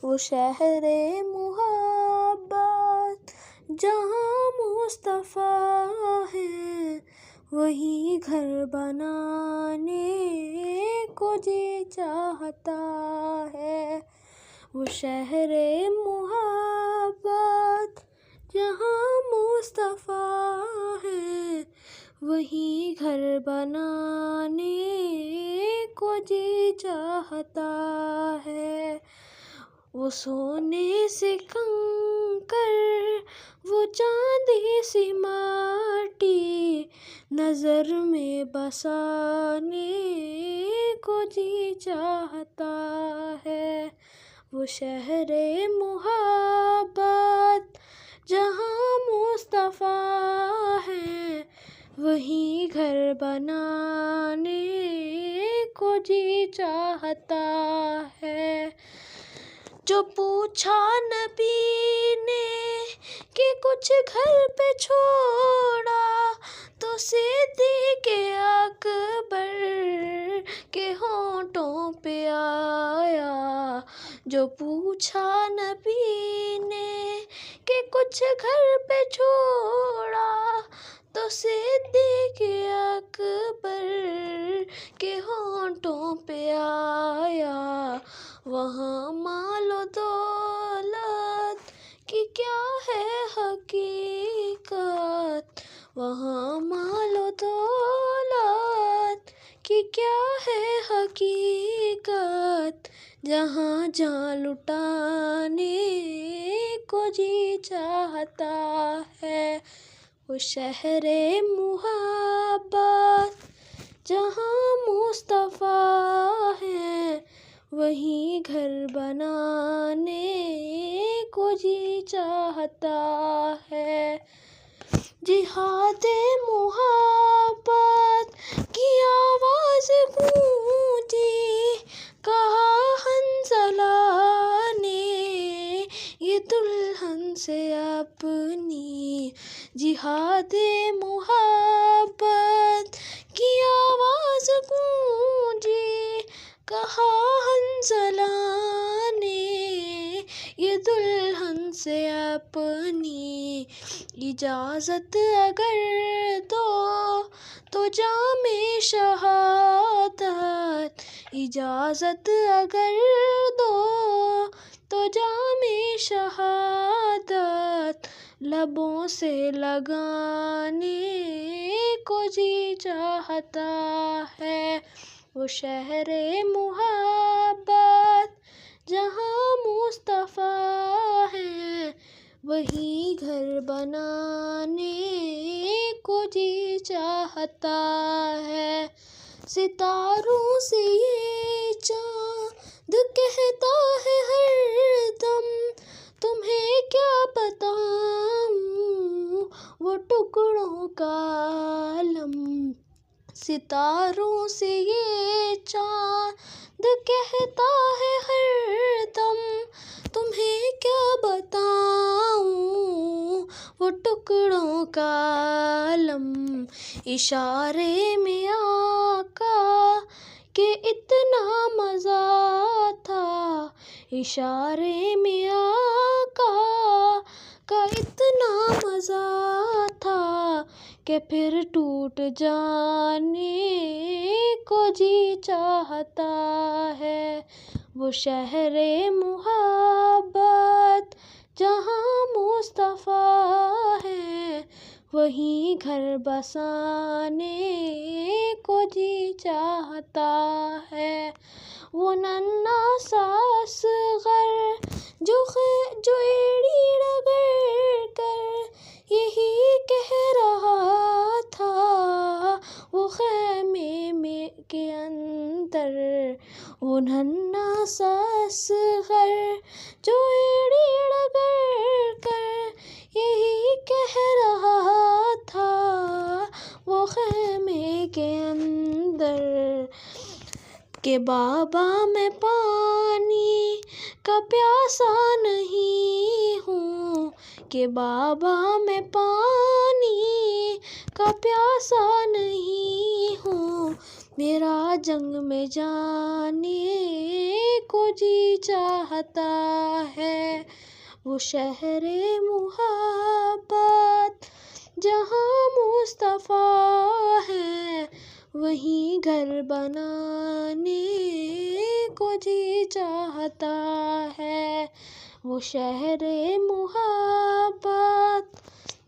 وہ شہر محبت جہاں مصطفیٰ ہے، وہی گھر بنانے کو جی چاہتا ہے۔ وہ شہر محبت جہاں مصطفیٰ ہے، وہی گھر بنانے کو جی چاہتا ہے۔ وہ سونے سے کنکر، وہ چاندی سی مٹی، نظر میں بسانے کو جی چاہتا ہے۔ وہ شہر محبت جہاں مصطفیٰ ہے، وہی گھر بنانے کو جی چاہتا ہے۔ جو پوچھا نبی نے کہ کچھ گھر پہ چھوڑا، تو صدیق اکبر کے ہونٹوں پہ آیا۔ جو پوچھا نبی نے کہ کچھ گھر پہ چھوڑا، تو صدیق اکبر کے ہونٹوں پہ آیا۔ وہاں مال و دولت کی کیا ہے حقیقت، وہاں مال و دولت کی کیا ہے حقیقت، جہاں جان لٹانے کو جی چاہتا ہے۔ وہ شہر محبت جہاں مصطفیٰ ہے، وہی گھر بنانے کو جی چاہتا ہے۔ جہاد محبت کی آواز گونجی، کہا حنظلہ نے یہ دلہن سے اپنی۔ جہاد محبت کی آواز گونجی، کہا حنظلہ نے یہ دلہن سے اپنی۔ اجازت اگر دو تو جام شہادت، اجازت اگر دو تو جام شہادت، لبوں سے لگانے کو جی چاہتا ہے۔ وہ شہر محبت جہاں مصطفیٰ ہے، وہی گھر بنانے کو جی چاہتا ہے۔ ستاروں سے یہ چاند کہتا ہے ہر دم، تمہیں کیا بتاؤں وہ ٹکڑوں کا عالم۔ ستاروں سے یہ چاند کہتا ہے ہر دم، تمہیں کیا بتاؤں وہ ٹکڑوں کا عالم۔ اشارے میں آقا کہ اتنا مزہ تھا، اشارے میں آقا کا اتنا مزہ تھا کہ پھر ٹوٹ جانے کو جی چاہتا ہے۔ وہ شہر محبت جہاں مصطفیٰ ہے، وہی گھر بسانے کو جی چاہتا ہے۔ وہ ننھا سا اصغر جو ایڑی رگڑ کر یہی کہہ رہا تھا، وہ خیمے میں کے اندر۔ وہ ننھا سا اصغر جو ایڑی رگڑ کر یہی کہہ رہا تھا، وہ خیمے کے اندر کہ بابا میں پانی کا پیاسا نہیں ہوں، کہ بابا میں پانی کا پیاسا نہیں ہوں، میرا جنگ میں جانے کو جی چاہتا ہے، وہ شہر محبت جہاں مصطفیٰ ہے، وہیں گھر بنانے کو جی چاہتا ہے، وہ شہر محبت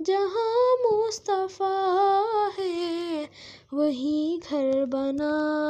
جہاں مصطفیٰ ہے، وہیں گھر بنا